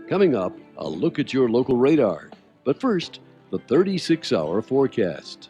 Coming up, a look at your local radar. But first, the 36-hour forecast.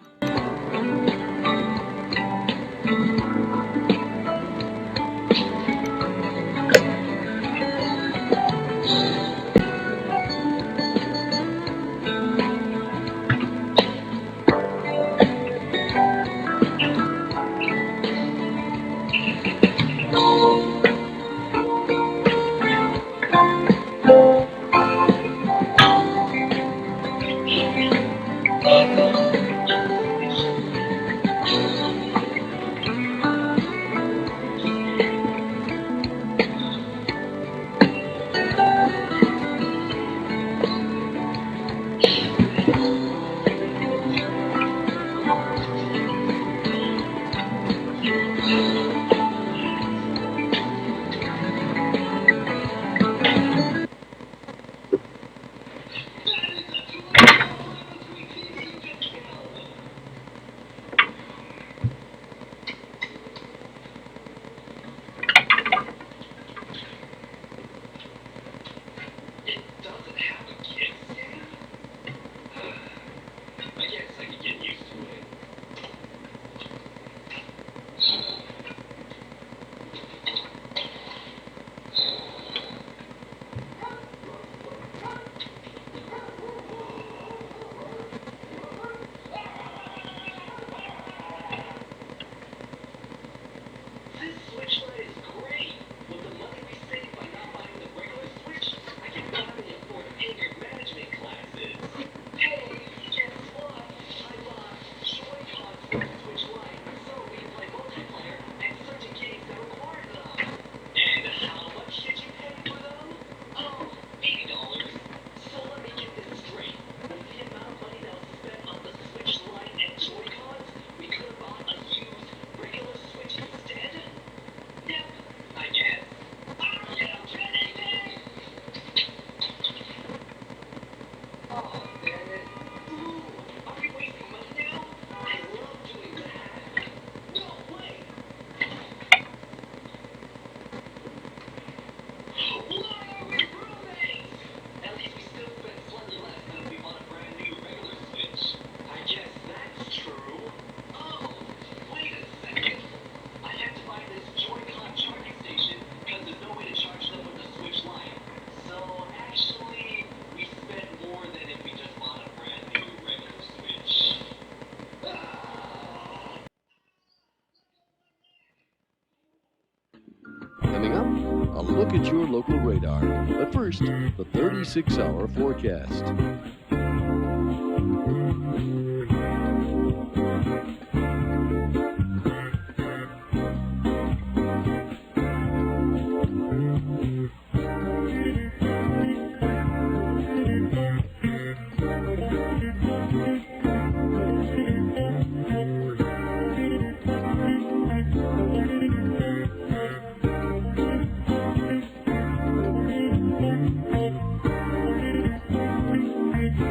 Coming up, a look at your local radar. But first, the 36-hour forecast.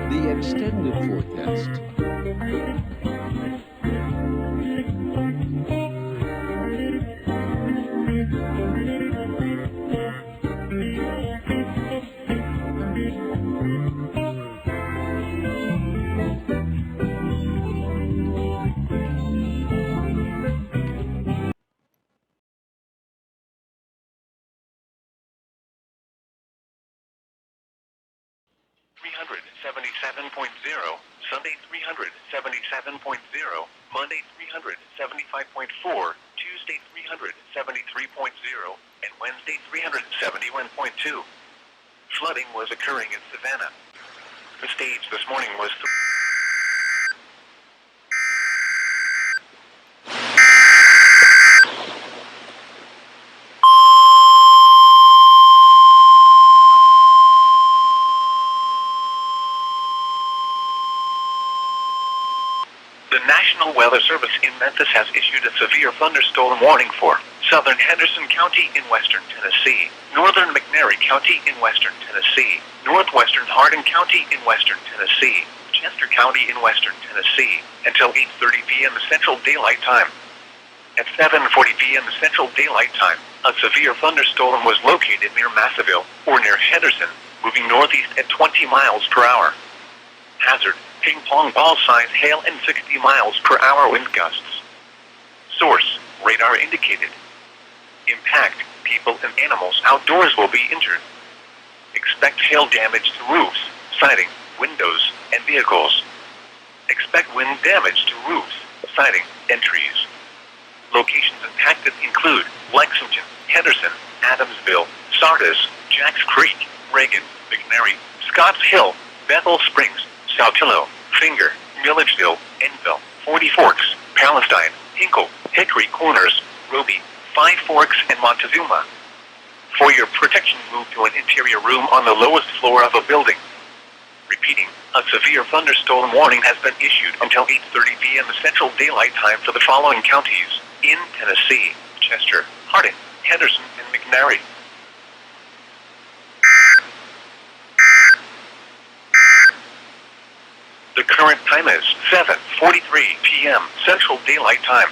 The extended forecast. Sunday 377.0, Monday 375.4, Tuesday 373.0, and Wednesday 371.2. Flooding was occurring in Savannah. The stage this morning was The National Weather Service in Memphis has issued a severe thunderstorm warning for southern Henderson County in western Tennessee, northern McNairy County in western Tennessee, northwestern Hardin County in western Tennessee, Chester County in western Tennessee, until 8:30 p.m. Central Daylight Time. At 7:40 p.m. Central Daylight Time, a severe thunderstorm was located near Massaville, or near Henderson, moving northeast at 20 miles per hour. Hazard, ping pong ball size hail and 60 miles per hour wind gusts. Source, radar indicated. Impact, people and animals outdoors will be injured. Expect hail damage to roofs, siding, windows, and vehicles. Expect wind damage to roofs, siding, and trees. Locations impacted include Lexington, Henderson, Adamsville, Sardis, Jacks Creek, Reagan, McNary, Scotts Hill, Bethel Springs, Saltillo, Finger, Milledgeville, Enville, 40 Forks, Palestine, Hinkle, Hickory Corners, Roby, Five Forks, and Montezuma. For your protection, move to an interior room on the lowest floor of a building. Repeating, a severe thunderstorm warning has been issued until 8:30 p.m. Central Daylight Time for the following counties in Tennessee: Chester, Hardin, Henderson, and McNary. The current time is 7:43 p.m. Central Daylight Time.